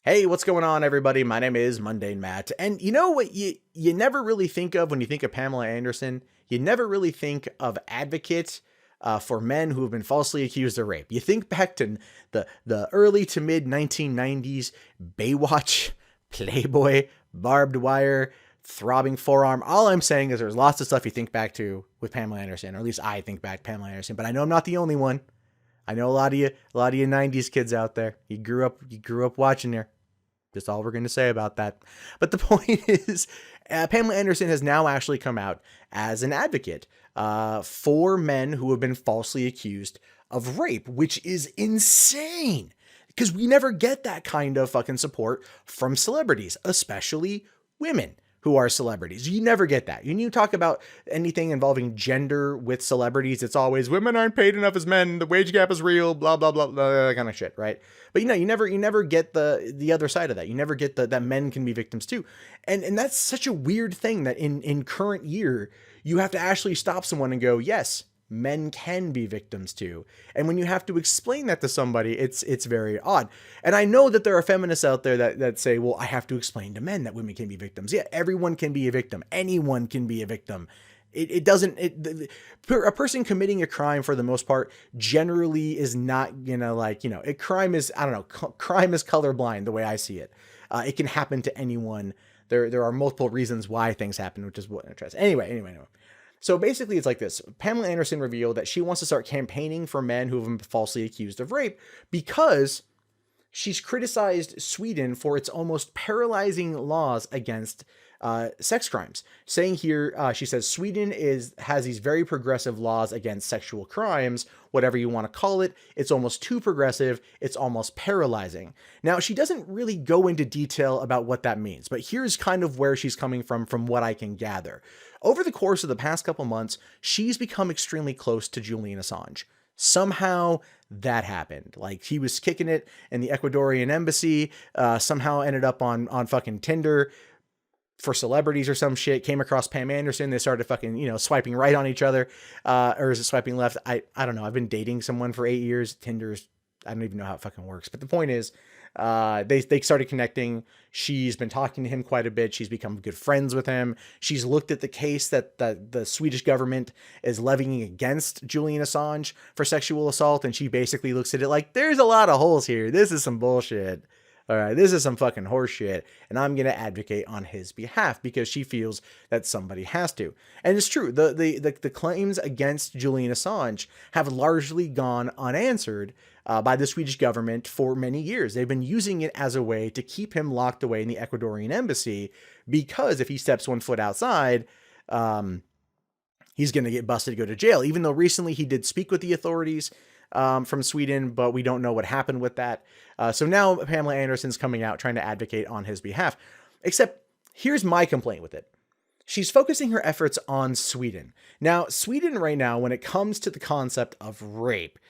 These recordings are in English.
Hey, what's going on, everybody? My name is Mundane Matt. And you know what you never really think of when you think of Pamela Anderson? You never really think of advocates for men who have been falsely accused of rape. You think back to the early to mid 1990s Baywatch, Playboy, barbed wire, throbbing forearm. All I'm saying is there's lots of stuff you think back to with Pamela Anderson, or at least I think back to Pamela Anderson. But I know I'm not the only one. I know a lot of you '90s kids out there. You grew up watching her. Just all we're going to say about that. But the point is, Pamela Anderson has now actually come out as an advocate for men who have been falsely accused of rape, which is insane because we never get that kind of fucking support from celebrities, especially women who are celebrities. You never get that. When you talk about anything involving gender with celebrities, it's always women aren't paid enough as men. The wage gap is real, blah, blah, blah, blah, that kind of shit. Right. But you never get the other side of that. You never get that men can be victims too. And that's such a weird thing that in current year, you have to actually stop someone and go, yes, men can be victims too. And when you have to explain that to somebody, it's very odd. And I know that there are feminists out there that say, well, I have to explain to men that women can be victims. Yeah, everyone can be a victim. Anyone can be a victim. A person committing a crime for the most part generally is not crime is, I don't know, crime is colorblind the way I see it. It can happen to anyone. There are multiple reasons why things happen, which is what I'm trying to say. Anyway. So basically it's like this. Pamela Anderson revealed that she wants to start campaigning for men who have been falsely accused of rape because she's criticized Sweden for its almost paralyzing laws against sex crimes. Saying here, she says Sweden has these very progressive laws against sexual crimes, whatever you want to call it. It's almost too progressive. It's almost paralyzing. Now, she doesn't really go into detail about what that means, but here's kind of where she's coming from what I can gather. Over the course of the past couple months, she's become extremely close to Julian Assange. Somehow that happened. Like he was kicking it in the Ecuadorian embassy, somehow ended up on fucking Tinder for celebrities or some shit, came across Pam Anderson. They started fucking, swiping right on each other. Or is it swiping left? I don't know. I've been dating someone for 8 years. Tinder's, I don't even know how it fucking works. But the point is, they started connecting. She's been talking to him quite a bit. She's become good friends with him. She's looked at the case that the Swedish government is levying against Julian Assange for sexual assault. And she basically looks at it like, there's a lot of holes here. This is some bullshit. All right, this is some fucking horseshit, and I'm going to advocate on his behalf because she feels that somebody has to. And it's true. The claims against Julian Assange have largely gone unanswered by the Swedish government for many years. They've been using it as a way to keep him locked away in the Ecuadorian embassy because if he steps one foot outside, he's going to get busted to go to jail. Even though recently he did speak with the authorities from Sweden, but we don't know what happened with that. So now Pamela Anderson's coming out trying to advocate on his behalf. Except here's my complaint with it. She's focusing her efforts on Sweden. Now, Sweden right now, when it comes to the concept of rape,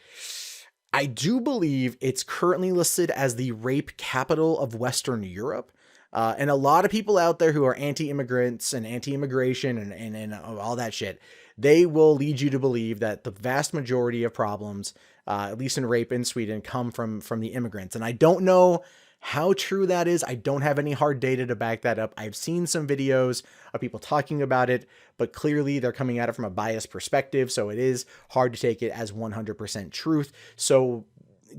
I do believe it's currently listed as the rape capital of Western Europe. And a lot of people out there who are anti-immigrants and anti-immigration and all that shit, they will lead you to believe that the vast majority of problems, at least in rape in Sweden, come from the immigrants. And I don't know how true that is. I don't have any hard data to back that up. I've seen some videos of people talking about it, but clearly they're coming at it from a biased perspective. So it is hard to take it as 100% truth. So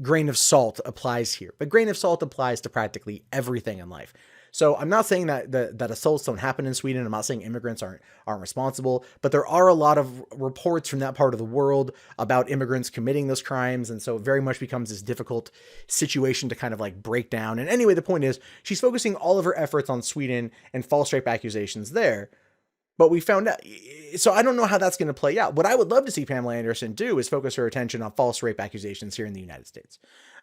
grain of salt applies here, but grain of salt applies to practically everything in life. So I'm not saying that assaults don't happen in Sweden. I'm not saying immigrants aren't responsible, but there are a lot of reports from that part of the world about immigrants committing those crimes. And so it very much becomes this difficult situation to kind of like break down. And anyway, the point is she's focusing all of her efforts on Sweden and false rape accusations there. But we found out, so I don't know how that's going to play out. What I would love to see Pamela Anderson do is focus her attention on false rape accusations here in the United States.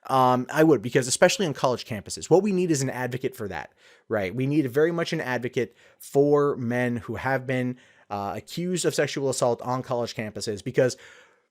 I would, because especially on college campuses, what we need is an advocate for that, right? We need very much an advocate for men who have been accused of sexual assault on college campuses, because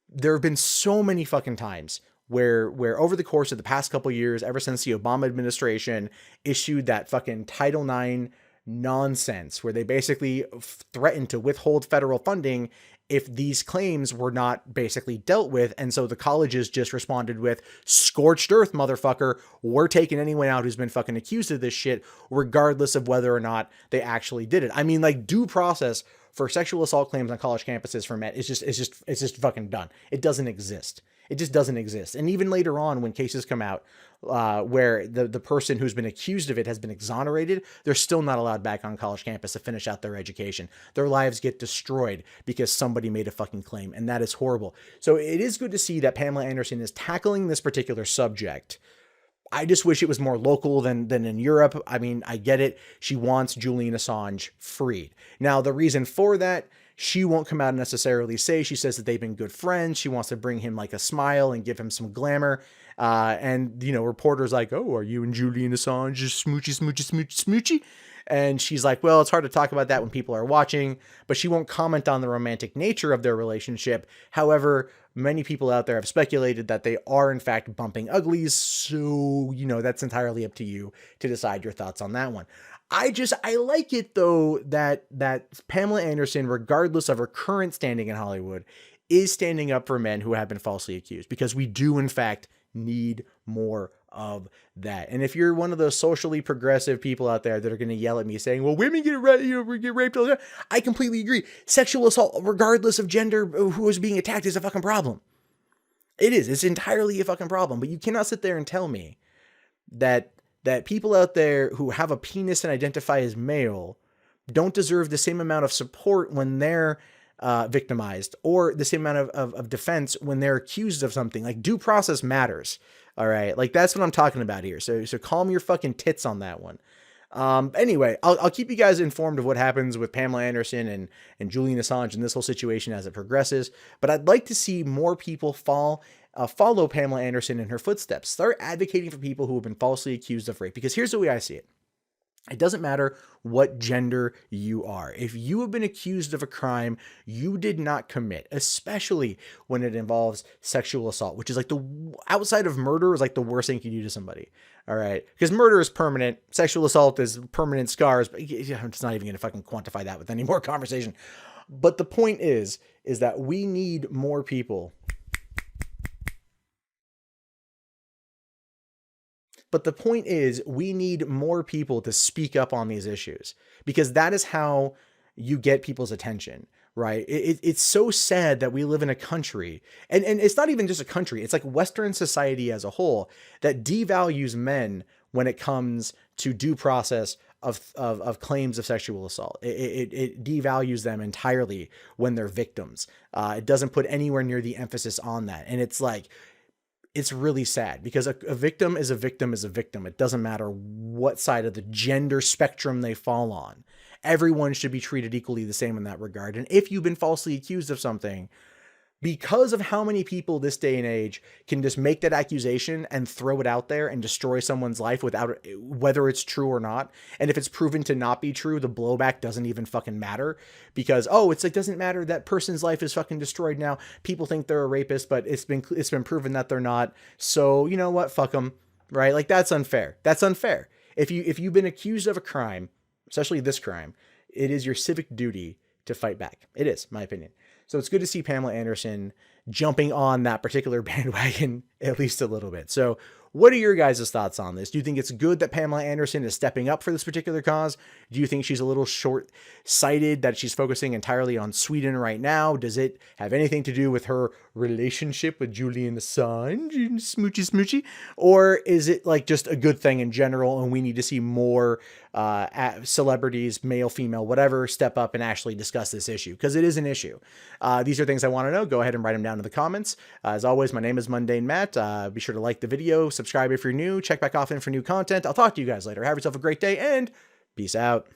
there have been so many fucking times where over the course of the past couple of years, ever since the Obama administration issued that fucking Title IX nonsense, where they basically threatened to withhold federal funding if these claims were not basically dealt with. And so the colleges just responded with scorched earth, motherfucker. We're taking anyone out who's been fucking accused of this shit, regardless of whether or not they actually did it. I mean, like, due process for sexual assault claims on college campuses for men is just fucking done. It doesn't exist. It just doesn't exist. And even later on, when cases come out where the person who's been accused of it has been exonerated, they're still not allowed back on college campus to finish out their education. Their lives get destroyed because somebody made a fucking claim, and that is horrible. So it is good to see that Pamela Anderson is tackling this particular subject. I just wish it was more local than in Europe. I mean, I get it. She wants Julian Assange freed. Now, the reason for that, she won't come out and necessarily say. She says that they've been good friends. She wants to bring him like a smile and give him some glamour. And, you know, reporters like, oh, are you and Julian Assange just smoochy, smoochy, smoochy, smoochy? And she's like, well, it's hard to talk about that when people are watching, but she won't comment on the romantic nature of their relationship. However, many people out there have speculated that they are in fact bumping uglies. So, you know, that's entirely up to you to decide your thoughts on that one. I like it though that Pamela Anderson, regardless of her current standing in Hollywood, is standing up for men who have been falsely accused, because we do in fact need more of that. And if you're one of those socially progressive people out there that are going to yell at me saying, well, women get raped all the time, I completely agree. Sexual assault, regardless of gender, who is being attacked, is a fucking problem. It is. It's entirely a fucking problem. But you cannot sit there and tell me that people out there who have a penis and identify as male don't deserve the same amount of support when they're victimized, or the same amount of defense when they're accused of something. Like, due process matters. All right. Like, that's what I'm talking about here. So calm your fucking tits on that one. Anyway, I'll keep you guys informed of what happens with Pamela Anderson and Julian Assange and this whole situation as it progresses. But I'd like to see more people follow Pamela Anderson in her footsteps. Start advocating for people who have been falsely accused of rape. Because here's the way I see it. It doesn't matter what gender you are. If you have been accused of a crime you did not commit, especially when it involves sexual assault, which is like outside of murder, is like the worst thing you can do to somebody. All right. Because murder is permanent. Sexual assault is permanent scars. But I'm just not even going to fucking quantify that with any more conversation. But the point is that we need more people. But the point is, we need more people to speak up on these issues, because that is how you get people's attention, right? It's so sad that we live in a country, and it's not even just a country, it's like Western society as a whole, that devalues men when it comes to due process of claims of sexual assault. It devalues them entirely when they're victims. It doesn't put anywhere near the emphasis on that. And it's like, it's really sad, because a victim is a victim is a victim. It doesn't matter what side of the gender spectrum they fall on. Everyone should be treated equally the same in that regard. And if you've been falsely accused of something, because of how many people this day and age can just make that accusation and throw it out there and destroy someone's life without, whether it's true or not. And if it's proven to not be true, the blowback doesn't even fucking matter, because, oh, it's like, doesn't matter, that person's life is fucking destroyed now. People think they're a rapist, but it's been proven that they're not. So you know what? Fuck them. Right? Like, that's unfair. That's unfair. If you've been accused of a crime, especially this crime, it is your civic duty to fight back. It is, my opinion. So it's good to see Pamela Anderson jumping on that particular bandwagon at least a little bit. So what are your guys' thoughts on this? Do you think it's good that Pamela Anderson is stepping up for this particular cause? Do you think she's a little short-sighted, that she's focusing entirely on Sweden right now? Does it have anything to do with her relationship with Julian Assange, smoochy smoochy? Or is it like just a good thing in general, and we need to see more celebrities, male, female, whatever, step up and actually discuss this issue? Because it is an issue. These are things I want to know. Go ahead and write them down in the comments. As always, my name is Mundane Matt. Be sure to like the video, subscribe if you're new, check back often for new content. I'll talk to you guys later. Have yourself a great day, and peace out.